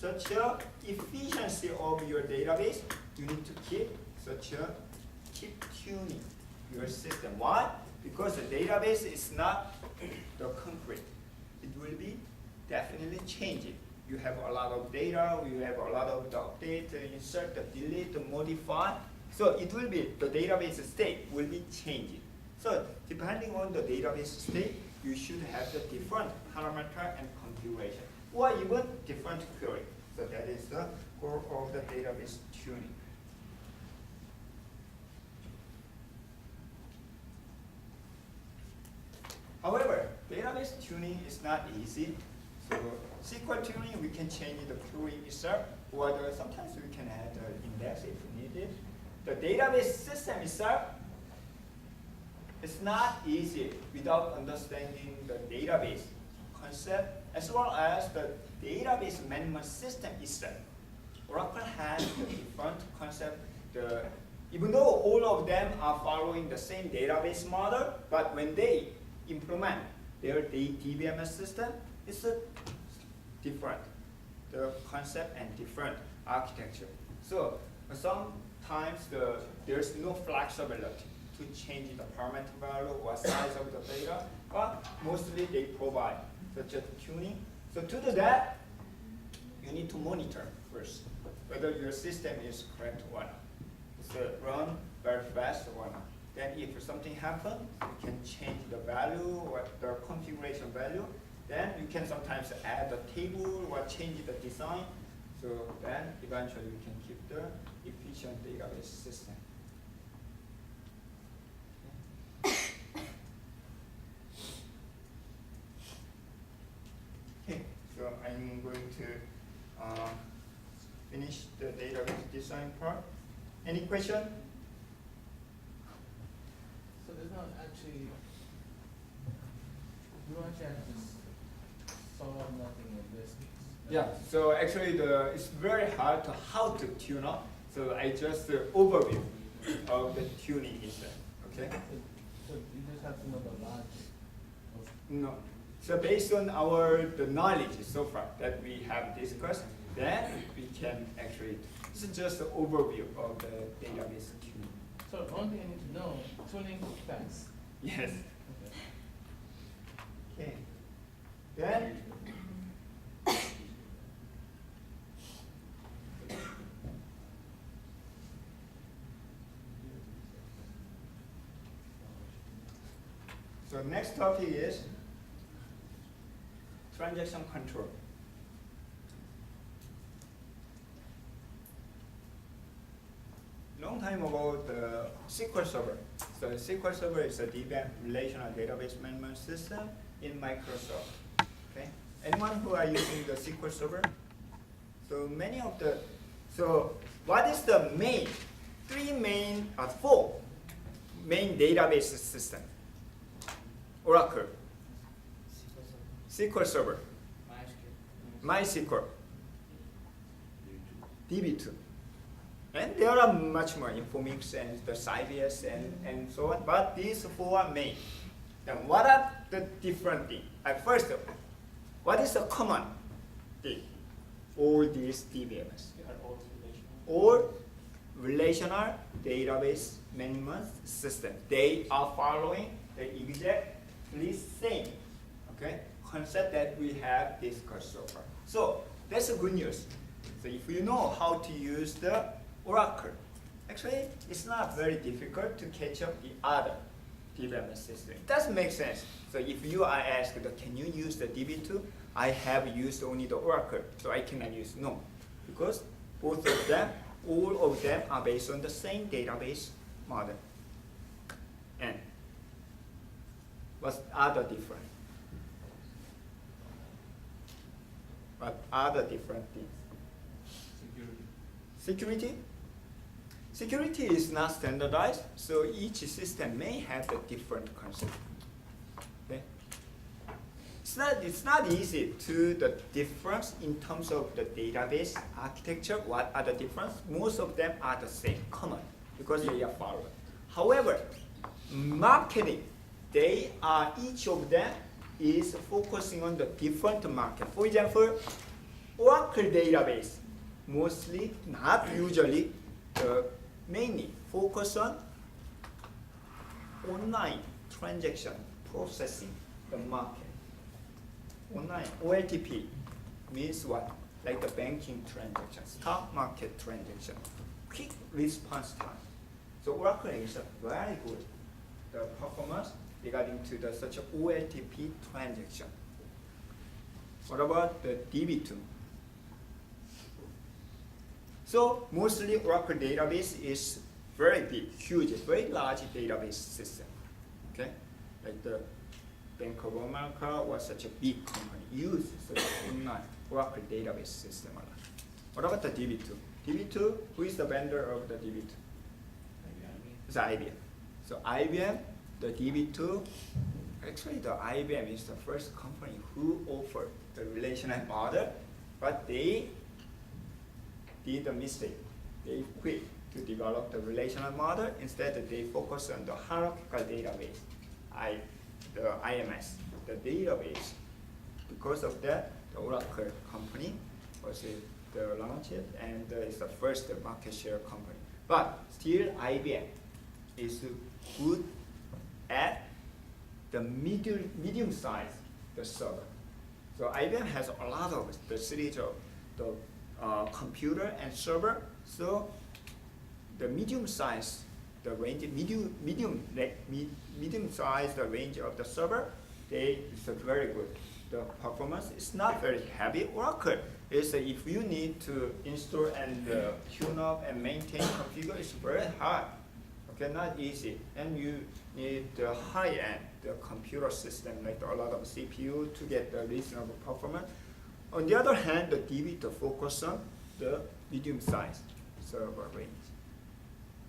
such a efficiency of your database, you need to keep tuning your system. Why? Because the database is not the concrete. It will be definitely changing. You have a lot of data, you have a lot of the update, insert, delete, modify. So it will be, the database state will be changing. So depending on the database state, you should have the different parameter and configuration, or even different query. So that is the core of the database tuning. However, database tuning is not easy. So SQL tuning, we can change the query itself, or sometimes we can add the index if needed. The database system itself is not easy without understanding the database concept as well as the database management system itself. Oracle has a different concept. Even though all of them are following the same database model, but when they implement their DBMS system, it's different, the concept and different architecture. So sometimes there's no flexibility to change the parameter value or size of the data, but mostly they provide such a tuning. So to do that, you need to monitor first whether your system is correct or not. It's run very fast or not. Then if something happens, you can change the value or the configuration value. Then you can sometimes add a table or change the design. So then eventually you can keep the efficient database system. Okay, so I'm going to finish the database design part. Any question? So there's not actually, you don't actually have to solve nothing in this case. Right? Yeah, so actually it's very hard to how to tune up. So I just overview of the tuning itself, okay? So you just have to know the logic of No. So based on the knowledge so far that we have discussed, then we can actually, this is just an overview of the database tuning. So the only thing I need to know, tuning fast. Yes. Okay. Okay. Then so next topic is transaction control. Long time ago, the SQL Server. So SQL Server is a DBAM relational database management system in Microsoft. Okay. Anyone who are using the SQL Server? So many of the. So what is the four main database system? Oracle, SQL Server, MySQL, DB2. And there are much more, Informix and the Sybase and so on, but these four are main. Then what are the different things? First of all, what is the common thing? All these DBMS. All relational database management system. They are following the exactly same concept that we have discussed so far. So that's the good news. So if you know how to use the Oracle, actually it's not very difficult to catch up the other DBMS system. It doesn't make sense. So if you are asked, can you use the DB2? I have used only the Oracle, so I cannot use. No, because both of them, all of them are based on the same database model. And what are the different? What are the different things? Security? Security is not standardized, so each system may have a different concept. Okay? It's not easy to the difference in terms of the database architecture. What are the difference? Most of them are the same, common, because they are followed. However, marketing, each of them is focusing on the different market. For example, Oracle database mostly, not usually, mainly focus on online transaction processing the market. Online OLTP means what? Like the banking transaction, stock market transaction, quick response time. So Oracle is a very good the performance regarding to the such a OLTP transaction. What about the DB2? So mostly Oracle database is very big, huge, very large database system. Okay, like the Bank of America was such a big company, uses such online Oracle database system a lot. What about the DB2? DB2, who is the vendor of the DB2? It's IBM. So IBM, the DB2, actually the IBM is the first company who offered the relational model, but they did a mistake. They quit to develop the relational model. Instead, they focus on the hierarchical database, the IMS, the database. Because of that, the Oracle company was the launched and it's the first market share company. But still, IBM is good at the medium size the server. So IBM has a lot of the series of the computer and server. So the medium size, the range, medium size, the range of the server, it's very good. The performance is not very heavy. Oracle is if you need to install and tune up and maintain configure, it's very hard. Okay, not easy, and you need the high-end the computer system like a lot of CPU to get the reasonable performance. On the other hand, the DB to focus on the medium size server range.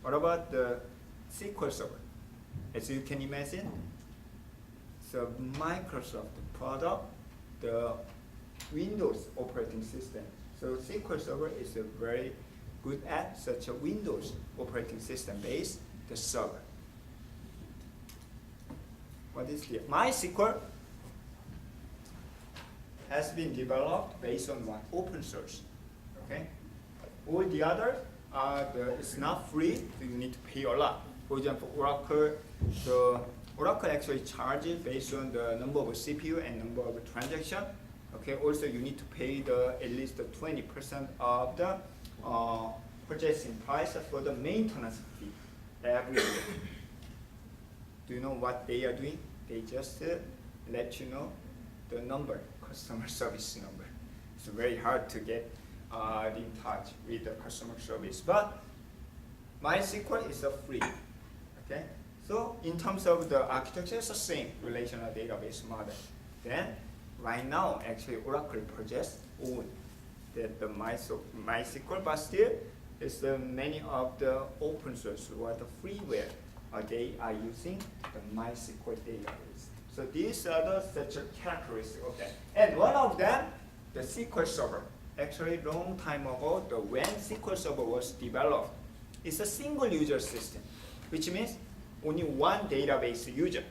What about the SQL Server? As you can imagine, so Microsoft product, the Windows operating system. So SQL Server is a very good at such a Windows operating system based the server. What is the MySQL has been developed based on what? Open source. Okay? All the others it's not free, so you need to pay a lot. For example, Oracle, the Oracle actually charges based on the number of CPU and number of transaction. Okay, also you need to pay at least 20% of the purchasing price for the maintenance fee every year. Do you know what they are doing? They just let you know the number, customer service number. It's very hard to get in touch with the customer service, but MySQL is free. Okay, so in terms of the architecture, it's the same relational database model. Then right now, actually Oracle projects own the MySQL, but still it's many of the open source or the freeware they are using the MySQL database. So these are the such a characteristic of that. And one of them, the SQL Server. Actually, long time ago, when SQL Server was developed, it's a single user system, which means only one database user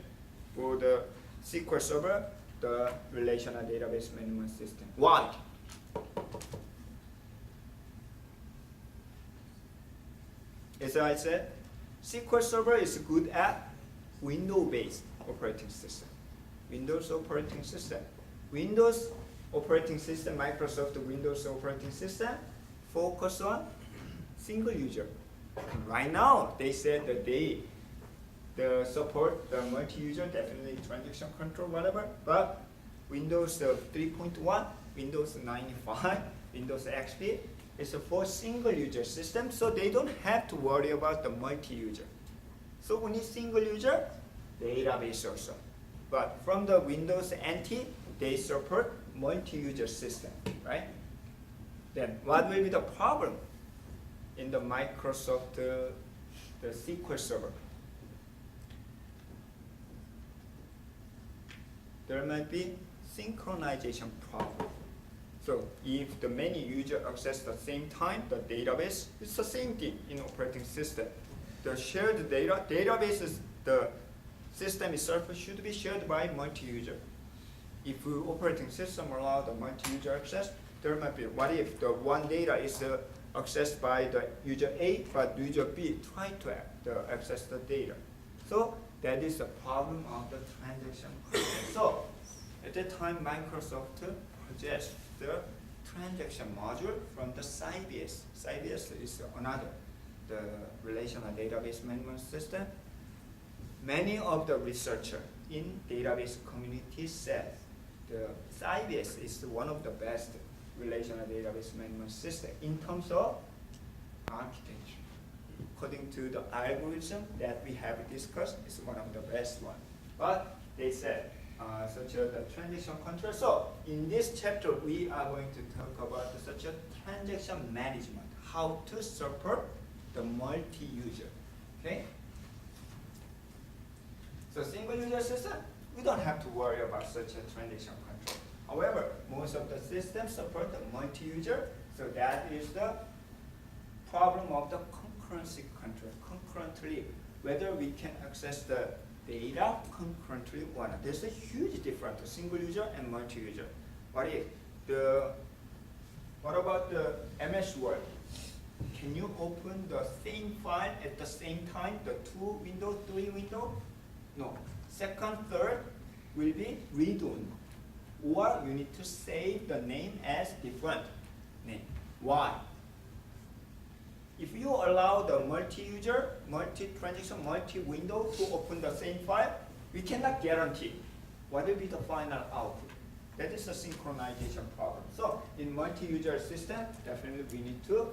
for the SQL Server, the relational database management system. Why? As I said, SQL Server is good at Windows-based operating system. Windows operating system. Windows operating system, Microsoft Windows operating system, focus on single user. Right now, they said that they support the multi-user, definitely transaction control, whatever, but Windows 3.1, Windows 95, Windows XP is for single user system, so they don't have to worry about the multi-user. So only single user, database also. But from the Windows NT, they support multi-user system, right? Then what will be the problem in the Microsoft the SQL Server? There might be synchronization problem. So if the many users access the same time, the database, it's the same thing in operating system. The shared database is the system itself should be shared by multi-user. If operating system allow the multi-user access, there might be, what if the one data is accessed by the user A, but user B try to access the data. So that is the problem of the transaction control. So at that time, Microsoft purchased the transaction module from the Sybase. Sybase is another, the relational database management system. Many of the researchers in database community said the Sybase is one of the best relational database management system in terms of architecture. According to the algorithm that we have discussed, it's one of the best one. But they said such a the transaction control. So in this chapter, we are going to talk about such a transaction management, how to support the multi-user. Okay. So single user system, we don't have to worry about such a transaction control. However, most of the systems support the multi-user, so that is the problem of the concurrency control. Concurrently, whether we can access the data concurrently or not. There's a huge difference, single user and multi-user. What about the MS Word? Can you open the same file at the same time, the 2 window, 3 window? No. Second, third will be read-only. Or you need to save the name as different name. Why? If you allow the multi-user, multi-transaction, multi-window to open the same file, we cannot guarantee what will be the final output. That is a synchronization problem. So in multi-user system, definitely we need to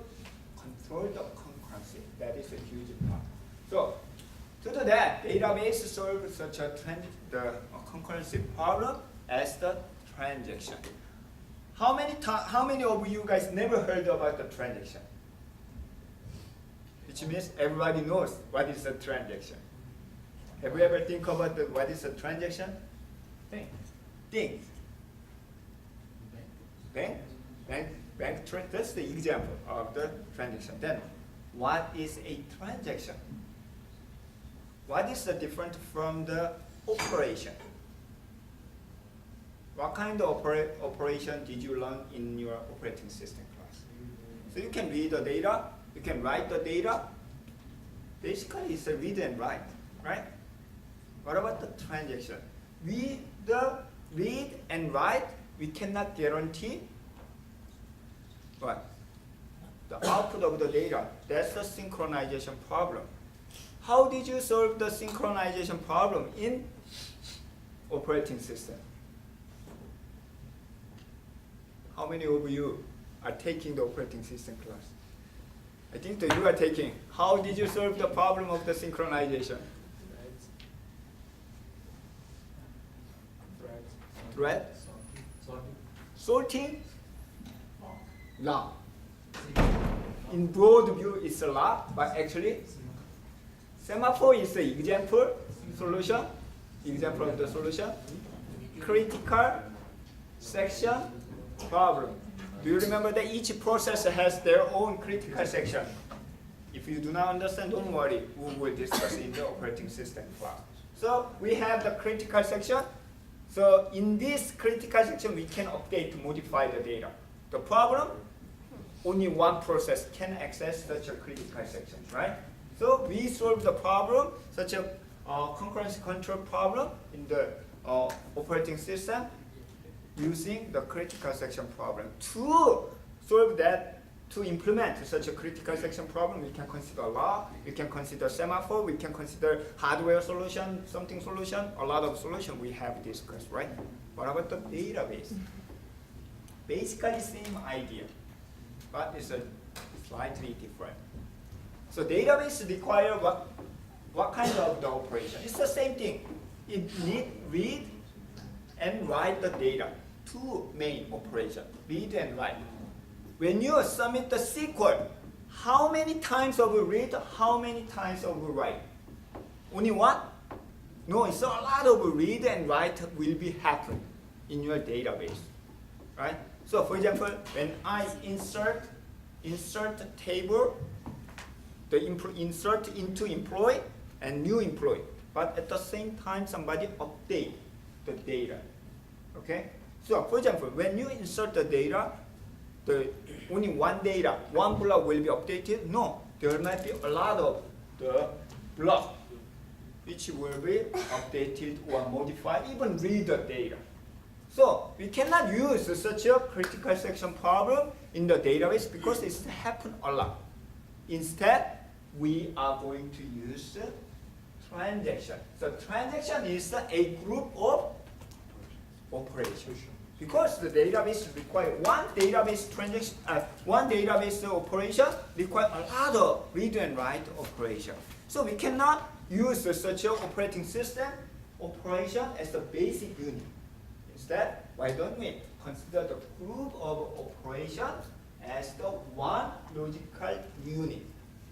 control the concurrency. That is a huge problem. So to do that, database solves such a the concurrency problem as the transaction. How many of you guys never heard about the transaction? Which means everybody knows what is a transaction. Have you ever think about what is a transaction? Things. Bank. That's the example of the transaction. Then, what is a transaction? What is the difference from the operation? What kind of operation did you learn in your operating system class? So you can read the data, you can write the data. Basically, it's a read and write, right? What about the transaction? The read and write, we cannot guarantee what? The output of the data. That's the synchronization problem. How did you solve the synchronization problem in operating system? How many of you are taking the operating system class? I think that you are taking. How did you solve the problem of the synchronization? Thread? Sorting? Long. In broad view, it's a lot, but actually, semaphore is the example solution. Example of the solution. Critical section problem. Do you remember that each process has their own critical section? If you do not understand, don't worry. We will discuss in the operating system class. So we have the critical section. So in this critical section, we can update, modify the data. The problem, only one process can access such a critical section, right? So we solve the problem, such a concurrency control problem in the operating system using the critical section problem. To solve that, to implement such a critical section problem, we can consider law, we can consider semaphore, we can consider hardware solution, something solution, a lot of solution we have discussed, right? What about the database? Basically same idea, but it's a slightly different. So database require what kind of the operation? It's the same thing. It need read and write the data. Two main operation, read and write. When you submit the SQL, how many times of read, how many times of write? Only one? No, it's a lot of read and write will be happen in your database, right? So for example, when I insert table, the insert into employee and new employee, but at the same time somebody update the data, okay? So for example, when you insert the data, the only one data, one block will be updated. No, there might be a lot of the block which will be updated or modified, even read the data. So we cannot use such a critical section problem in the database because it happens a lot. Instead, we are going to use transaction. So transaction is a group of operations. Because the database require one database transaction, one database operation require a lot of read and write operation. So we cannot use such an operating system operation as the basic unit. Instead, why don't we consider the group of operations as the one logical unit?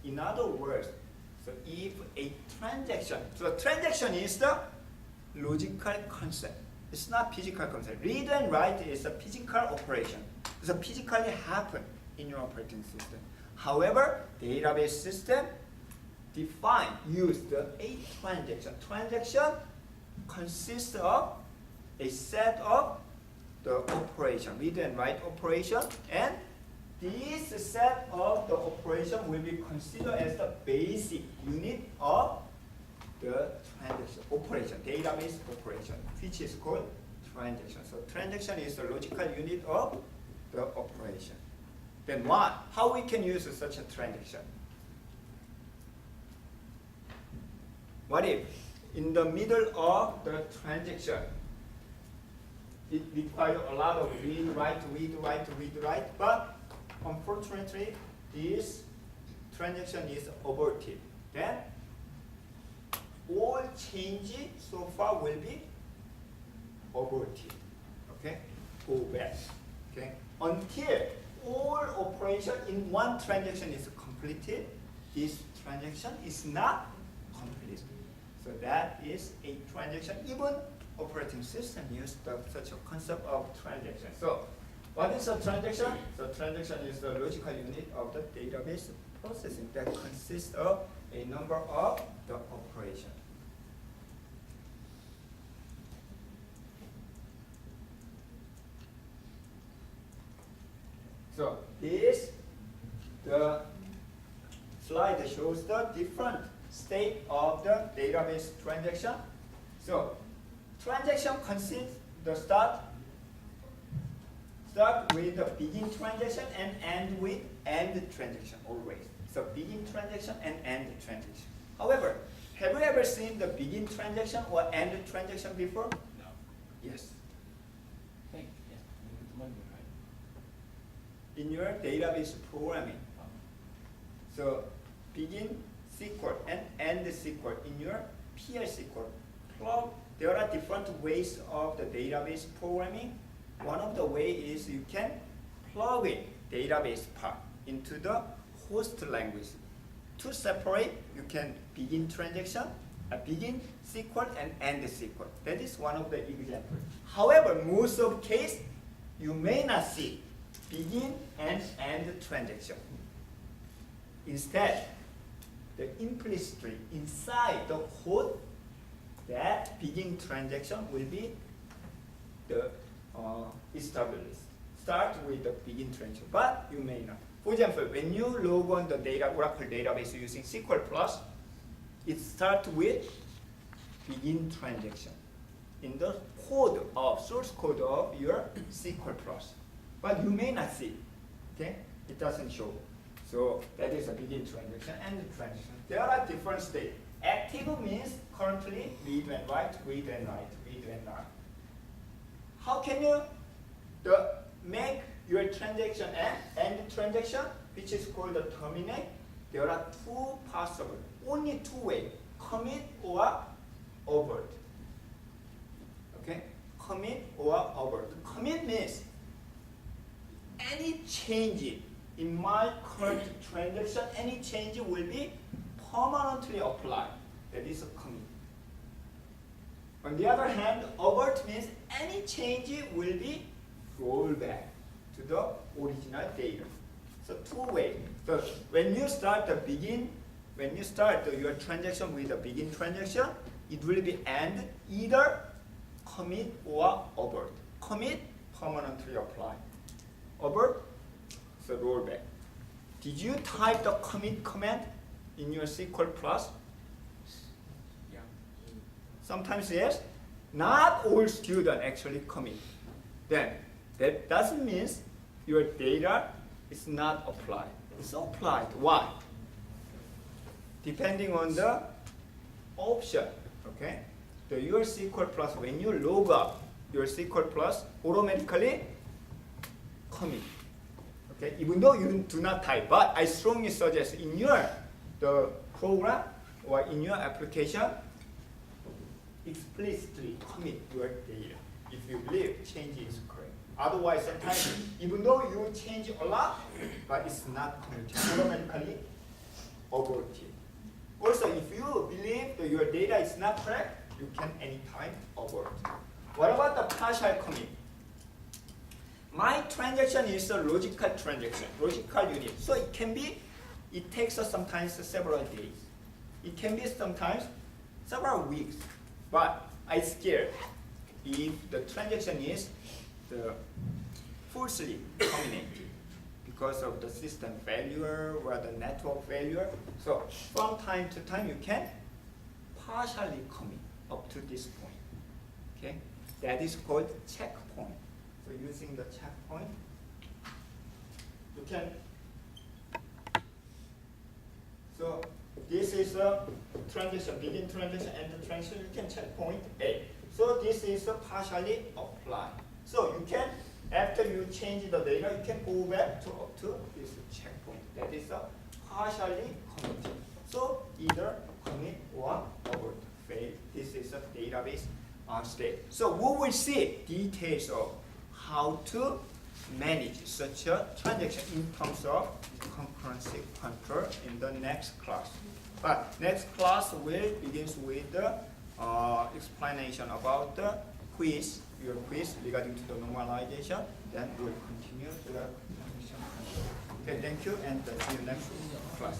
In other words, so if a transaction, so a transaction is the logical concept. It's not physical concept. Read and write is a physical operation. It's a physically happen in your operating system. However, database system use the a transaction. Transaction consists of a set of the operation, read and write operation, and this set of the operation will be considered as the basic unit of the transaction operation, database operation, which is called transaction. So transaction is the logical unit of the operation. Then what? How we can use such a transaction? What if in the middle of the transaction, it requires a lot of read, write, but unfortunately, this transaction is aborted. Then all changes so far will be aborted. Okay, go back. Okay, until all operation in one transaction is completed, this transaction is not complete. So that is a transaction. Even operating system use such a concept of transaction. So what is a transaction? So transaction is the logical unit of the database processing that consists of a number of the operations. So this the slide shows the different state of the database transaction. So transaction consists the start with the begin transaction and end with end transaction always. So begin transaction and end transaction. However, have you ever seen the begin transaction or end transaction before? No. Yes. I think, yes, it's Monday, right? In your database programming. So begin SQL and end SQL in your PL SQL. There are different ways of the database programming. One of the ways is you can plug in database part into the host language. To separate, you can begin transaction, begin SQL and end SQL. That is one of the examples. However, most of case, you may not see begin and end transaction. Instead, the implicitly inside the code, that begin transaction will be the established. Start with the begin transaction, but you may not. For example, when you log on the Oracle database using SQL Plus, it starts with begin transaction in the code of source code of your SQL Plus, but you may not see. Okay, it doesn't show. So that is a begin transaction and transaction. There are different states. Active means currently read and write, read and write, read and write. How can you make your transaction and end transaction, which is called the terminate? There are two possible, only two ways: commit or abort. Okay, commit or abort. Commit means any change in my current transaction, any change will be permanently applied. That is a commit. On the other hand, abort means any change will be rolled back to the original data. So two ways. So when you start your transaction with the begin transaction, it will be end either commit or abort. Commit, permanently apply. Abort, So rollback. Did you type the commit command in your SQL Plus? Yeah. Sometimes yes. Not all students actually commit. Then that doesn't mean your data is not applied. It's applied. Why? Depending on the option. Okay. The your SQL Plus, when you log up, your SQL Plus automatically commit. Okay, even though you do not type, but I strongly suggest in your the program or in your application, explicitly commit your data if you believe change is correct. Otherwise, sometimes even though you change a lot, but it's not committed, automatically aborted. Also, if you believe that your data is not correct, you can anytime abort. What about the partial commit? My transaction is a logical transaction, logical unit. So it can be, it takes us sometimes several days. It can be sometimes several weeks. But I scared if the transaction is the falsely terminated because of the system failure or the network failure. So from time to time you can partially commit up to this point. Okay, that is called checkpoint. So using the checkpoint, you can. So this is a transaction, begin transaction, end the transaction. You can checkpoint A. So this is a partially applied. So you can, after you change the data, you can go back to up to this checkpoint. That is a partially committed. So either commit or abort, fail. This is a database state. So we will see details of how to manage such a transaction in terms of concurrency control in the next class. But next class will begins with the explanation about the quiz, your quiz regarding to the normalization. Then we'll continue to the transaction control. Okay, thank you, and see you next class.